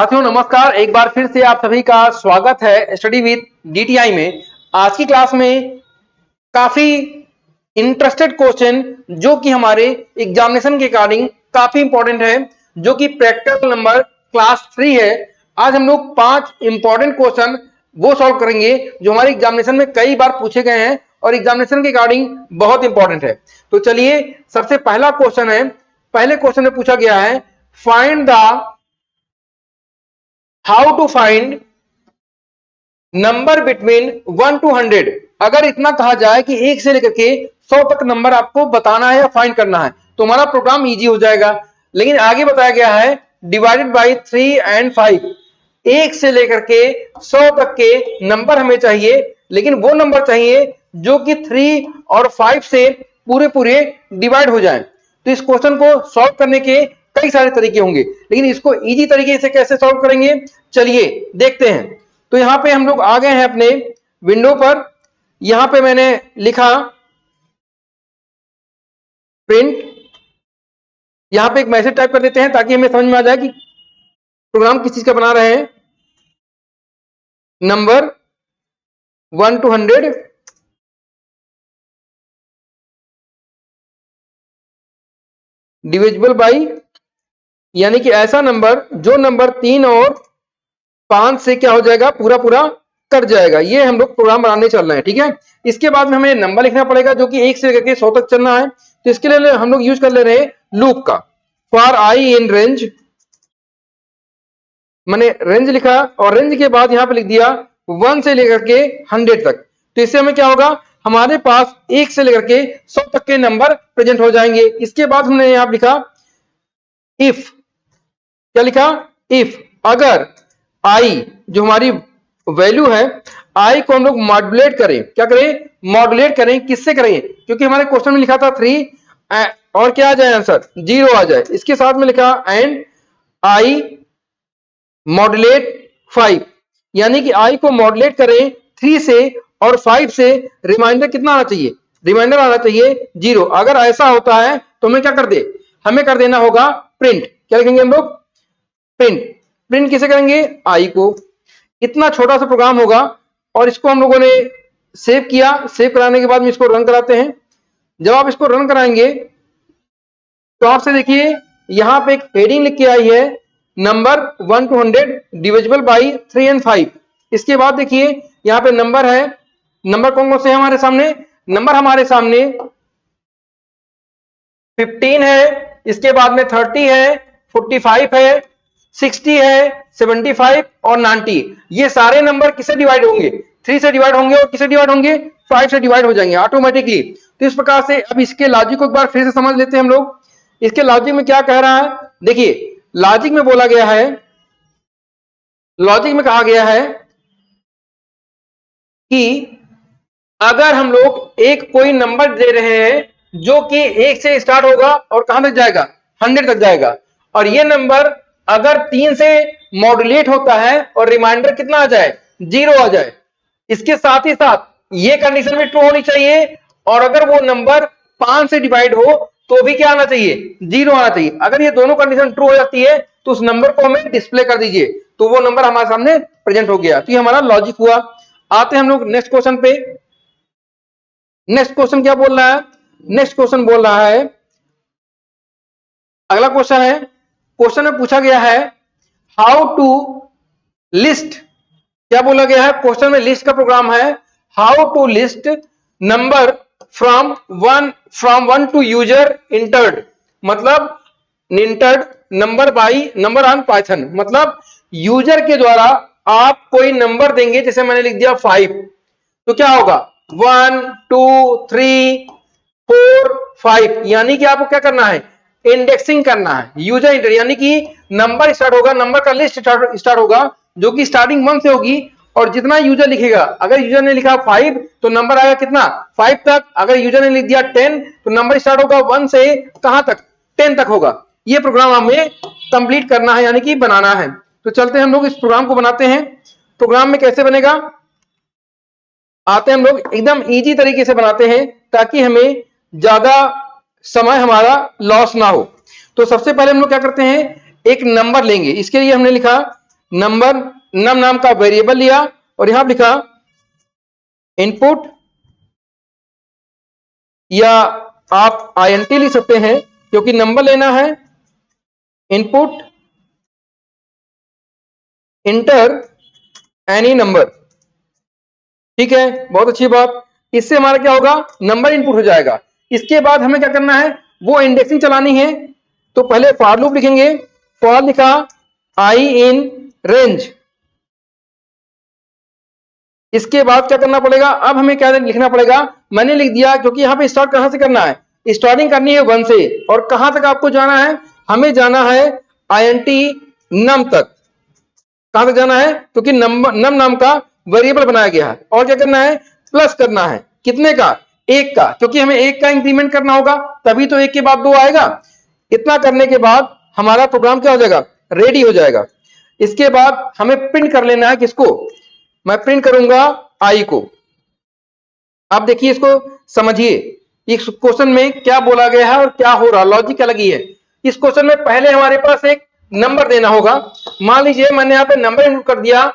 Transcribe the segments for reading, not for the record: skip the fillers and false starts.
साथियों नमस्कार, एक बार फिर से आप सभी का स्वागत है स्टडी विद डीटीआई में। आज की क्लास में काफी इंटरेस्टेड क्वेश्चन जो कि हमारे एग्जामिनेशन के अकॉर्डिंग काफी इंपॉर्टेंट है, जो कि प्रैक्टिकल नंबर क्लास 3 है। आज हम लोग 5 इंपॉर्टेंट क्वेश्चन वो सॉल्व करेंगे जो हमारे एग्जामिनेशन में कई बार पूछे गए हैं और एग्जामिनेशन के अकॉर्डिंग बहुत इंपॉर्टेंट है। तो चलिए, सबसे पहला क्वेश्चन है। पहले क्वेश्चन में पूछा गया है, find the how to find number between 1 to 100। अगर इतना कहा जाए कि 1 से लेकर के 100 तक नंबर आपको बताना है या फाइंड करना है तो हमारा प्रोग्राम इजी हो जाएगा। लेकिन आगे बताया गया है डिवाइडेड बाय 3 and 5। 1 से लेकर के 100 तक के नंबर हमें चाहिए, लेकिन वो नंबर चाहिए जो कि 3 और 5 से पूरे डिवाइड हो जाए। तो इस क्वेश्चन को सॉल्व करने के कई सारे तरीके होंगे, लेकिन इसको इजी तरीके से कैसे सॉल्व करेंगे चलिए देखते हैं। तो यहां पे हम लोग आ गए हैं अपने विंडो पर। यहां पे मैंने लिखा प्रिंट। यहां पे एक मैसेज टाइप कर देते हैं ताकि हमें समझ में आ जाए कि प्रोग्राम किस चीज का बना रहे हैं। नंबर 1 to 100 डिविजिबल बाई, यानी कि ऐसा नंबर जो नंबर 3 और 5 से क्या हो जाएगा, पूरा कट जाएगा। ये हम लोग प्रोग्राम बनाने चल रहे हैं, ठीक है। इसके बाद में हमें नंबर लिखना पड़ेगा जो कि 1 से लेकर के 100 तक चलना है। तो इसके लिए हम लोग यूज कर ले रहे हैं लूप का। फॉर आई इन रेंज, मैंने रेंज लिखा और रेंज के बाद यहां पे लिख दिया 1 से लेकर के 100 तक। तो इससे हमें क्या होगा, हमारे पास 1 से लेकर के 100 तक के नंबर प्रेजेंट हो जाएंगे। इसके बाद हमने यहां लिखा इफ, क्या लिखा, इफ अगर आई जो हमारी वैल्यू है, आई को हम लोग मॉड्यूलेट करें। क्या करें, मॉड्यूलेट करें। किससे करें, क्योंकि हमारे क्वेश्चन में लिखा था 3 और क्या आ जाए आंसर 0 आ जाए। इसके साथ में लिखा एंड आई मॉड्यूलेट 5, यानी कि आई को मॉड्यूलेट करें 3 से और 5 से। रिमाइंडर कितना आना चाहिए, रिमाइंडर आना चाहिए 0। अगर ऐसा होता है तो हमें क्या कर दे, हमें कर देना होगा प्रिंट। क्या लिखेंगे हम लोग, प्रिंट। प्रिंट किसे करेंगे, आई को। इतना छोटा सा प्रोग्राम होगा और इसको हम लोगों ने सेव किया। सेव कराने के बाद में इसको रन कराते हैं। जब आप इसको रन कराएंगे तो आपसे देखिए यहां पे एक हेडिंग लिख के आई है, number 1 to 100 divisible by 3 and 5। इसके बाद देखिए यहां पे नंबर है। नंबर कौन कौन से है हमारे सामने, नंबर हमारे सामने 15 है, इसके बाद में 30 है, 45 है, 60 है, 75 और 90। ये सारे नंबर किससे डिवाइड होंगे, 3 से डिवाइड होंगे और किससे डिवाइड होंगे, 5 से डिवाइड हो जाएंगे ऑटोमेटिकली। तो इस प्रकार से अब इसके लॉजिक को एक बार फिर से समझ लेते हैं हम लोग। इसके लॉजिक में क्या कह रहा है, देखिए लॉजिक में बोला गया है, लॉजिक में कहा गया है कि अगर हम लोग एक कोई नंबर दे रहे हैं जो कि 1 से स्टार्ट होगा और कहां तक जाएगा, 100 तक जाएगा, और ये नंबर अगर 3 से मॉड्यूलेट होता है और रिमाइंडर कितना आ जाए, 0 आ जाए। इसके साथ ही साथ ये कंडीशन भी ट्रू होनी चाहिए, और अगर वो नंबर 5 से डिवाइड हो तो भी क्या आना चाहिए, 0 आना चाहिए। अगर ये दोनों कंडीशन ट्रू हो जाती है तो उस नंबर को हमें डिस्प्ले कर दीजिए, तो वो नंबर हमारे सामने प्रेजेंट हो गया। तो ये हमारा लॉजिक हुआ। आते हैं हम लोग नेक्स्ट क्वेश्चन पे। नेक्स्ट क्वेश्चन क्या बोल रहा है, नेक्स्ट क्वेश्चन बोल रहा है, अगला क्वेश्चन है, क्वेश्चन में पूछा गया है हाउ टू लिस्ट। क्या बोला गया है, क्वेश्चन में लिस्ट का प्रोग्राम है। How to list number from one to user entered, मतलब entered number by number on Python. मतलब यूजर के द्वारा आप कोई नंबर देंगे, जैसे मैंने लिख दिया 5, तो क्या होगा 1 2 3 4 5, यानी कि आपको क्या करना है, इंडेक्सिंग करना है। यूजर इंटर यानी कि नंबर स्टार्ट होगा, नंबर का लिस्ट स्टार्ट होगा जो कि स्टार्टिंग 1 से होगी, और जितना यूजर लिखेगा, अगर यूजर ने लिखा 5 तो नंबर आएगा कितना, 5 तक। अगर यूजर ने लिख दिया 10 तो नंबर स्टार्ट होगा 1 से कहां तक, 10 तक होगा। ये प्रोग्राम हमें कंप्लीट करना है, यानी कि बनाना है। तो चलते हैं हम लोग इस प्रोग्राम को बनाते हैं। प्रोग्राम में कैसे बनेगा, आते हैं हम लोग एकदम इजी तरीके से बनाते हैं ताकि हमें ज्यादा समय हमारा लॉस ना हो। तो सबसे पहले हम लोग क्या करते हैं, एक नंबर लेंगे। इसके लिए हमने लिखा नंबर नम नाम का वेरिएबल लिया और यहां लिखा इनपुट, या आप INT लिख सकते हैं क्योंकि नंबर लेना है। इनपुट इंटर एनी नंबर, ठीक है, बहुत अच्छी बात। इससे हमारा क्या होगा, नंबर इनपुट हो जाएगा। इसके बाद हमें क्या करना है, वो इंडेक्सिंग चलानी है। तो पहले फॉर लूप लिखेंगे, फॉर लिखा आई इन रेंज। इसके बाद क्या करना पड़ेगा, अब हमें क्या लिखना पड़ेगा, मैंने लिख दिया क्योंकि यहाँ पे स्टार्ट कहां से करना है, स्टार्टिंग करनी है 1 से। और कहां तक आपको जाना है, हमें जाना है INT नम तक। कहां तक जाना है, क्योंकि नंबर नम नाम का वेरिएबल बनाया गया है। और क्या करना है, प्लस करना है, कितने का, 1 का, क्योंकि हमें 1 का इंक्रीमेंट करना होगा, तभी तो 1 के बाद 2 आएगा। इतना करने के बाद हमारा प्रोग्राम क्या हो जाएगा, रेडी हो जाएगा। इसके बाद हमें प्रिंट कर लेना है, किसको, मैं प्रिंट करूंगा आई को। आप देखिए, इसको समझिए, इस क्वेश्चन में क्या बोला गया है और क्या हो रहा, लॉजिक अलग ही है। इस क्वेश्चन में पहले हमारे पास एक नंबर देना होगा। मान लीजिए मैंने यहाँ पे नंबर इनपुट कर दिया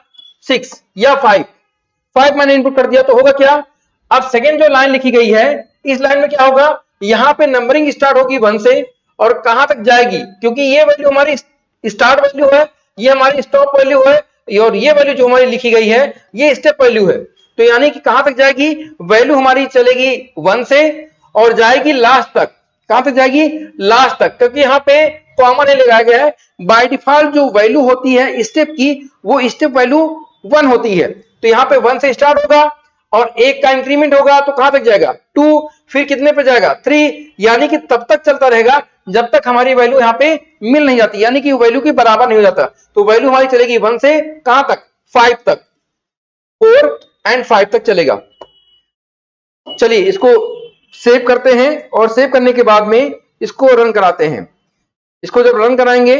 6 या 5 मैंने इनपुट कर दिया, तो होगा क्या, अब सेकेंड जो लाइन लिखी गई है, इस लाइन में क्या होगा, यहाँ पे नंबरिंग स्टार्ट होगी 1 से और कहां तक जाएगी, क्योंकि ये वैल्यू हमारी स्टार्ट वैल्यू है, ये हमारी स्टॉप वैल्यू है, और ये वैल्यू जो हमारी लिखी गई है ये स्टेप वैल्यू है। तो यानी कि कहां तक जाएगी, वैल्यू हमारी चलेगी 1 से और जाएगी लास्ट तक। कहां तक जाएगी, लास्ट तक, क्योंकि यहाँ पे कॉमन लगाया गया है। बाय डिफॉल्ट जो वैल्यू होती है स्टेप की, वो स्टेप वैल्यू 1 होती है। तो यहाँ पे 1 से स्टार्ट होगा और 1 का इंक्रीमेंट होगा, तो कहां तक जाएगा, 2, फिर कितने पे जाएगा, 3, यानी कि तब तक चलता रहेगा जब तक हमारी वैल्यू यहाँ पे मिल नहीं जाती, यानी कि वैल्यू के बराबर नहीं हो जाता। तो वैल्यू हमारी चलेगी 1 से कहां तक, 5 तक, 4 एंड 5 तक चलेगा। चलिए इसको सेव करते हैं और सेव करने के बाद में इसको रन कराते हैं। इसको जब रन कराएंगे,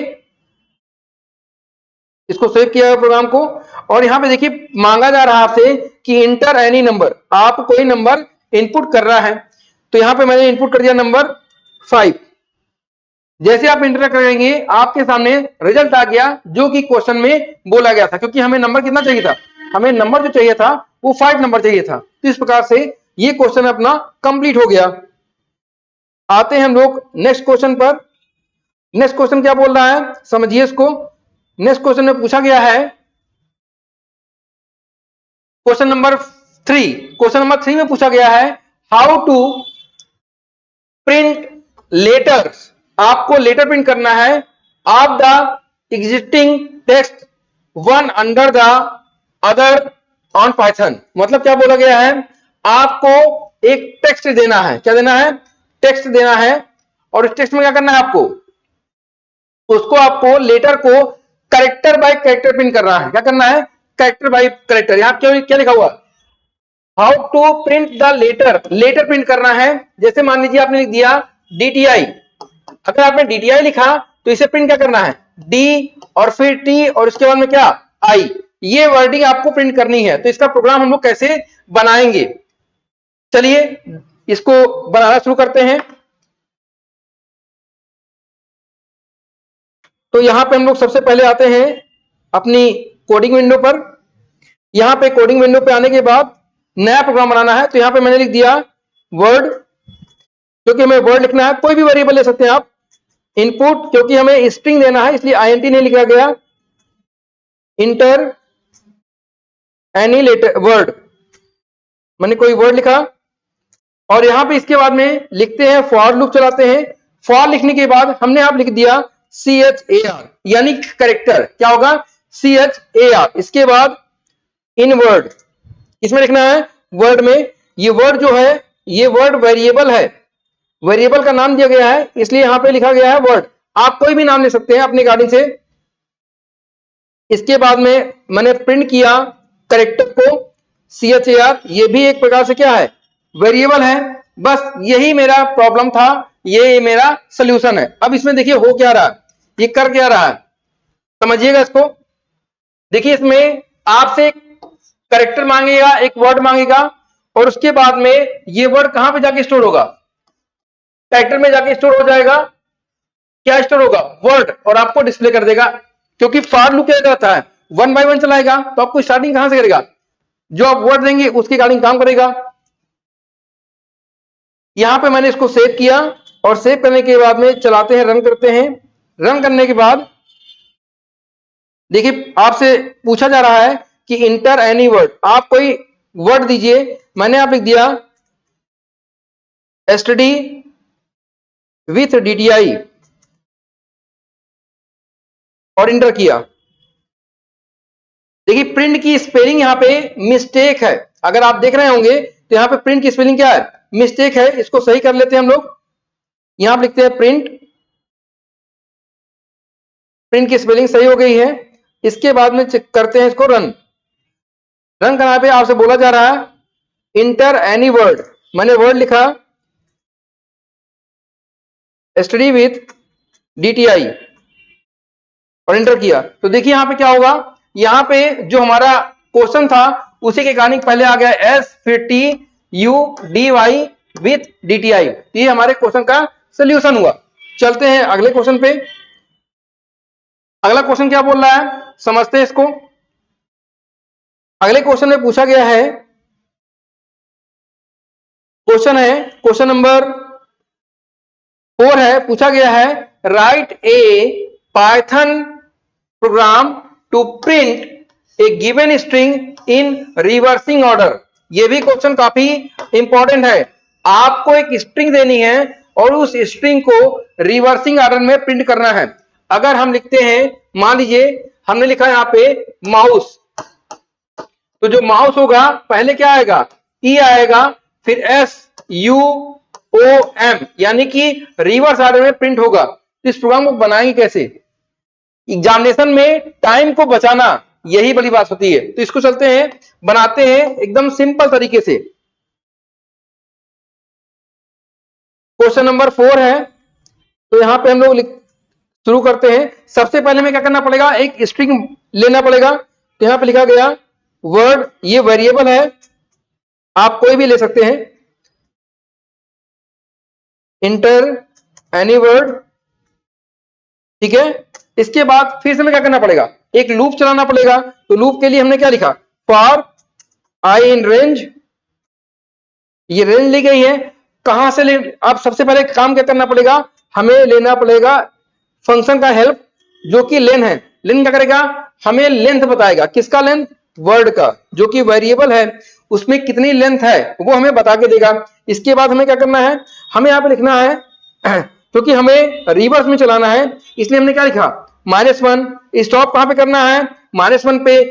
इसको सेव किया है प्रोग्राम को, और यहां पे देखिए मांगा जा रहा है आपसे कि इंटर एनी नंबर, आप कोई नंबर इनपुट कर रहा है। तो यहां पे मैंने इनपुट कर दिया नंबर 5। जैसे आप इंटर करेंगे आपके सामने रिजल्ट आ गया जो कि क्वेश्चन में बोला गया था, क्योंकि हमें नंबर कितना चाहिए था, हमें नंबर जो चाहिए था वो 5 नंबर चाहिए था। तो इस प्रकार से ये क्वेश्चन अपना कंप्लीट हो गया। आते हैं हम लोग नेक्स्ट क्वेश्चन पर। नेक्स्ट क्वेश्चन क्या बोल रहा है, समझिए इसको। नेक्स्ट क्वेश्चन में पूछा गया है क्वेश्चन नंबर 3। क्वेश्चन नंबर 3 में पूछा गया है हाउ टू प्रिंट लेटर्स। आपको लेटर प्रिंट करना है of the existing text one under the other on Python. मतलब क्या बोला गया है, आपको एक टेक्स्ट देना है। क्या देना है, टेक्स्ट देना है, और इस टेक्स्ट में क्या करना है आपको, उसको आपको लेटर को कैरेक्टर बाय कैरेक्टर प्रिंट करना है। क्या करना है, कैरेक्टर बाय कैरेक्टर। यहां क्या लिखा हुआ, how to print the letter, letter print करना है। जैसे मान लीजिए आपने लिख दिया DTI, अगर आपने DTI लिखा तो इसे प्रिंट क्या करना है, D और फिर T और उसके बाद में क्या, I। ये वर्डिंग आपको प्रिंट करनी है। तो इसका प्रोग्राम हम लोग कैसे बनाएंगे, चलिए इसको बनाना शुरू करते हैं। तो यहां पे हम लोग सबसे पहले आते हैं अपनी कोडिंग विंडो पर। यहां पे कोडिंग विंडो पे आने के बाद नया प्रोग्राम बनाना है। तो यहां पे मैंने लिख दिया वर्ड, क्योंकि हमें वर्ड लिखना है, कोई भी वेरिएबल ले सकते हैं आप। इनपुट, क्योंकि हमें स्ट्रिंग देना है इसलिए INT नहीं लिखा गया। इंटर एनी लेटर वर्ड, मैंने कोई वर्ड लिखा, और यहां पे इसके बाद में लिखते हैं फॉर लूप चलाते हैं। फॉर लिखने के बाद हमने आप लिख दिया CHAR, यानी करेक्टर। क्या होगा, CHAR। इसके बाद इन वर्ड, इसमें लिखना है वर्ड में। ये वर्ड जो है, ये वर्ड वेरिएबल है, वेरिएबल का नाम दिया गया है इसलिए यहां पे लिखा गया है वर्ड। आप कोई भी नाम ले सकते हैं अपने अकॉर्डिंग से। इसके बाद में मैंने प्रिंट किया करेक्टर को CHAR, ये भी एक प्रकार से क्या है, वेरिएबल है। बस यही मेरा प्रॉब्लम था, ये मेरा सोल्यूशन है। अब इसमें देखिए हो क्या रहा है, ये कर क्या रहा है, समझिएगा इसको। देखिए इसमें आपसे करेक्टर मांगेगा, एक वर्ड मांगेगा, और उसके बाद में ये वर्ड कहां पे जाके स्टोर होगा, कैरेक्टर में जाके स्टोर हो जाएगा। क्या स्टोर होगा, वर्ड, और आपको डिस्प्ले कर देगा। क्योंकि फॉर लूप क्या करता है, वन बाय वन चलाएगा, तो आपको स्टार्टिंग कहां से करेगा, जो आप वर्ड देंगे उसके अकॉर्डिंग काम करेगा। यहां पे मैंने इसको सेव किया और सेव करने के बाद में चलाते हैं, रन करते हैं। रन करने के बाद देखिए आपसे पूछा जा रहा है कि इंटर एनी वर्ड, आप कोई वर्ड दीजिए। मैंने आप लिख दिया एसटीडी विथ डीटीआई और इंटर किया। देखिए प्रिंट की स्पेलिंग यहां पे मिस्टेक है, अगर आप देख रहे होंगे तो यहां पे प्रिंट की स्पेलिंग क्या है, मिस्टेक है। इसको सही कर लेते हैं हम लोग। यहां पे लिखते हैं प्रिंट, प्रिंट की स्पेलिंग सही हो गई है। इसके बाद में चेक करते हैं इसको रन। रन करने पे आपसे बोला जा रहा है इंटर एनी वर्ड, मैंने वर्ड लिखा एसटीडी विथ डीटीआई और इंटर किया। तो देखिए यहां पे क्या होगा, यहां पे जो हमारा क्वेश्चन था उसी के अकॉर्डिंग पहले आ गया एस फिर T U D Y with DTI. ये हमारे क्वेश्चन का सोल्यूशन हुआ। चलते हैं अगले क्वेश्चन पे। अगला क्वेश्चन क्या बोल रहा है, समझते हैं इसको। अगले क्वेश्चन में पूछा गया है, क्वेश्चन नंबर 4 है। पूछा गया है write a Python program to print a given string in reversing order. ये भी क्वेश्चन काफी इंपॉर्टेंट है। आपको एक स्ट्रिंग देनी है और उस स्ट्रिंग को रिवर्सिंग ऑर्डर में प्रिंट करना है। अगर हम लिखते हैं, मान लीजिए हमने लिखा यहां पे माउस, तो जो माउस होगा पहले क्या आएगा, ई आएगा, फिर एस यू ओ एम, यानी कि रिवर्स ऑर्डर में प्रिंट होगा। तो इस प्रोग्राम को बनाएंगे कैसे, एग्जामिनेशन में टाइम को बचाना यही बड़ी बात होती है। तो इसको चलते हैं बनाते हैं एकदम सिंपल तरीके से। क्वेश्चन नंबर 4 है, तो यहां पे हम लोग शुरू करते हैं। सबसे पहले में क्या करना पड़ेगा, एक स्ट्रिंग लेना पड़ेगा। तो यहां पे लिखा गया वर्ड, ये वेरिएबल है, आप कोई भी ले सकते हैं। इंटर एनी वर्ड, ठीक है। इसके बाद फिर से हमें क्या करना पड़ेगा, एक लूप चलाना पड़ेगा। तो लूप के लिए हमने क्या लिखा, फॉर आई इन रेंज, ये रेंज ली गई है। कहां से ले, अब सबसे पहले काम क्या करना पड़ेगा, हमें लेना पड़ेगा फंक्शन का हेल्प, जो कि लेन है। लेन क्या करेगा, हमें लेंथ बताएगा, किसका लेंथ, वर्ड का, जो कि वेरिएबल है, उसमें कितनी लेंथ है वो हमें बता के देगा। इसके बाद हमें क्या करना है, हमें यहां पे लिखना है, क्योंकि हमें रिवर्स में चलाना है इसलिए हमने क्या लिखा, -1। स्टॉप कहां पे करना है, -1 पे।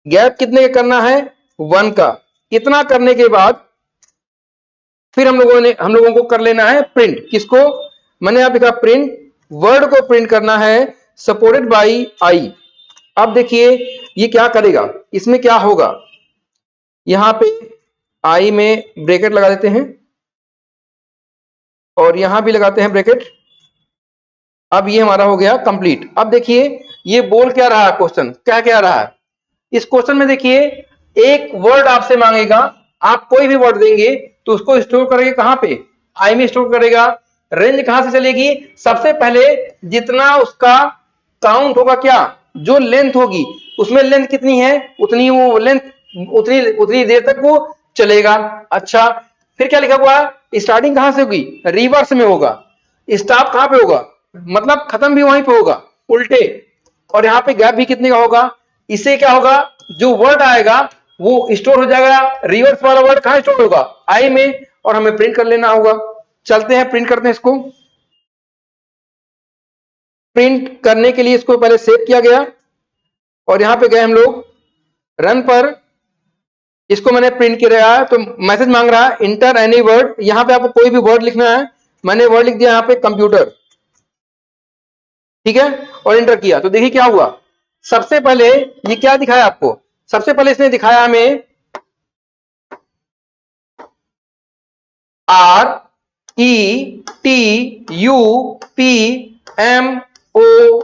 गैप कितने का करना है, 1 का। इतना करने के बाद फिर हम लोगों को कर लेना है प्रिंट, किसको, मैंने यहां लिखा प्रिंट, वर्ड को प्रिंट करना है सपोर्टेड बाई आई। अब देखिए ये क्या करेगा, इसमें क्या होगा, यहां पे आई में ब्रैकेट लगा देते हैं और यहां भी लगाते हैं ब्रैकेट। अब ये हमारा हो गया कंप्लीट। अब देखिए ये बोल क्या रहा है, क्वेश्चन क्या क्या रहा है। इस क्वेश्चन में देखिए एक वर्ड आपसे मांगेगा, आप कोई भी वर्ड देंगे तो उसको स्टोर करेंगे कहां पे, आई में स्टोर करेगा। रेंज कहां से चलेगी, सबसे पहले जितना उसका काउंट होगा, क्या जो लेंथ होगी उसमें लेंथ कितनी है उतनी वो लेंथ, उतनी देर तक वो चलेगा। अच्छा फिर क्या लिखा हुआ है, स्टार्टिंग कहां से होगी, रिवर्स में होगा। स्टॉप कहां पे होगा, मतलब खत्म भी वहीं पे होगा, उल्टे। और यहाँ पे गैप भी कितने का होगा, इससे क्या होगा, जो वर्ड आएगा वो स्टोर हो जाएगा। रिवर्स वाला वर्ड कहां स्टोर होगा, आई में, और हमें प्रिंट कर लेना होगा। चलते हैं प्रिंट करते हैं इसको। प्रिंट करने के लिए इसको पहले सेव किया गया और यहां पे गए हम लोग रन पर, इसको मैंने प्रिंट किया है। तो मैसेज मांग रहा है इंटर एनी वर्ड, यहां पे आपको कोई भी वर्ड लिखना है। मैंने वर्ड लिख दिया यहां पे कंप्यूटर, ठीक है, और इंटर किया। तो देखिए क्या हुआ, सबसे पहले ये क्या दिखाया आपको, सबसे पहले इसने दिखाया हमें RETUPMOT,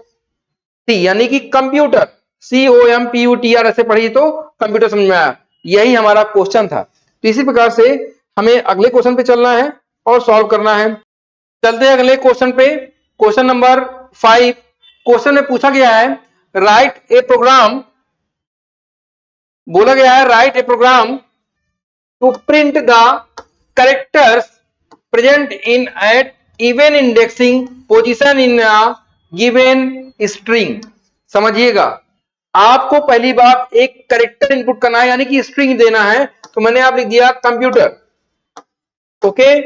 यानी कि कंप्यूटर, COMPUTR ऐसे पढ़ी तो कंप्यूटर समझ में आया। यही हमारा क्वेश्चन था। तो इसी प्रकार से हमें अगले क्वेश्चन पे चलना है और सॉल्व करना है। चलते हैं अगले क्वेश्चन पे। Question number 5। क्वेश्चन में पूछा गया है राइट ए प्रोग्राम, बोला गया है write a program to print the characters present in at even indexing position in a given string. समझिएगा, आपको पहली बात एक कैरेक्टर इनपुट करना है, यानी कि स्ट्रिंग देना है। तो मैंने आप लिख दिया कंप्यूटर। ओके,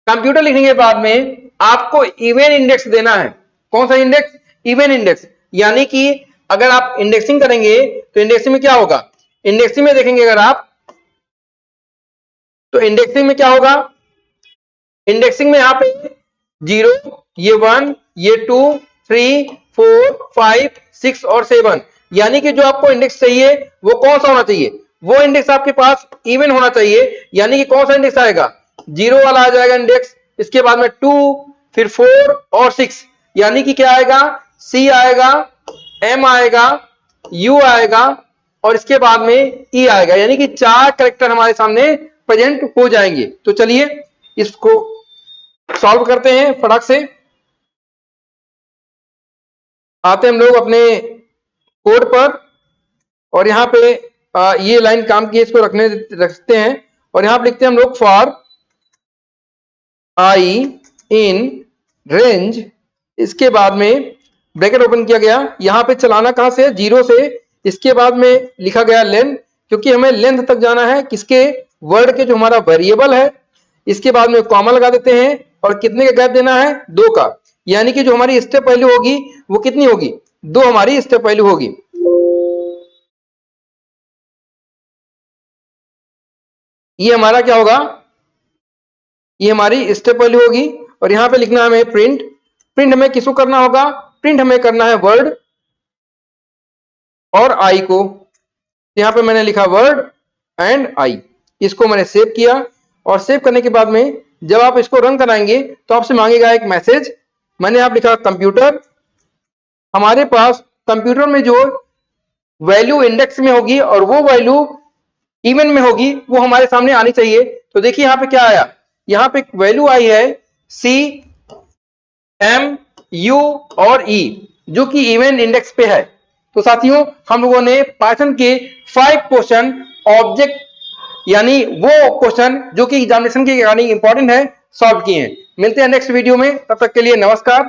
कंप्यूटर लिखने के बाद में आपको इवन इंडेक्स देना है। कौन सा इंडेक्स? Even index. यानी कि अगर आप इंडेक्सिंग करेंगे तो इंडेक्सिंग में क्या होगा, इंडेक्सिंग में देखेंगे अगर आप, तो इंडेक्सिंग में क्या होगा, इंडेक्सिंग में यहां पे 0, ये 1, ये 2, 3, 4, 5, 6 और 7, यानी कि जो आपको इंडेक्स चाहिए वो कौन सा होना चाहिए, वो इंडेक्स आपके पास इवन होना चाहिए। यानी कि कौन सा इंडेक्स आएगा, 0 वाला आ जाएगा इंडेक्स, इसके बाद में 2, फिर 4 और 6, यानी कि क्या आएगा, C आएगा, M आएगा, U आएगा और इसके बाद में E आएगा। यानी कि 4 कैरेक्टर हमारे सामने प्रेजेंट हो जाएंगे। तो चलिए इसको सॉल्व करते हैं फटाक से। आते हम लोग अपने कोड पर और यहाँ पे ये लाइन काम की, इसको रखते हैं और यहाँ पे लिखते हैं हम लोग फॉर I इन रेंज, इसके बाद में ब्रैकेट ओपन किया गया। यहाँ पे चलाना कहां से, 0 से, इसके बाद में लिखा गया लेंथ, क्योंकि हमें लेंथ तक जाना है किसके, वर्ड के जो हमारा वेरिएबल है। इसके बाद में कॉमा लगा देते हैं और कितने का गैप देना है, 2 का, यानी कि जो हमारी स्टेप वैल्यू होगी वो कितनी होगी, 2 हमारी स्टेप वैल्यू होगी। ये हमारा क्या होगा, ये हमारी स्टेप वैल्यू होगी। और यहां पे लिखना है हमें प्रिंट। प्रिंट हमें किसको करना होगा, प्रिंट हमें करना है वर्ड और आई को। यहां पे मैंने लिखा वर्ड एंड आई, इसको मैंने सेव किया और सेव करने के बाद में जब आप इसको रन कराएंगे तो आपसे मांगेगा एक मैसेज। मैंने आप लिखा कंप्यूटर। हमारे पास कंप्यूटर में जो वैल्यू इंडेक्स में होगी और वो वैल्यू इवन में होगी वो हमारे सामने आनी चाहिए। तो देखिए यहाँ पे क्या आया, यहाँ पे एक वैल्यू आई है C, M, U और E, जो कि इवन इंडेक्स पे है। तो साथियों हम लोगों ने पाइथन के 5 क्वेश्चन ऑब्जेक्ट, यानी वो क्वेश्चन जो कि एग्जामिनेशन के रिगार्डिंग इंपॉर्टेंट है, सॉल्व किए हैं। मिलते हैं नेक्स्ट वीडियो में, तब तक के लिए नमस्कार।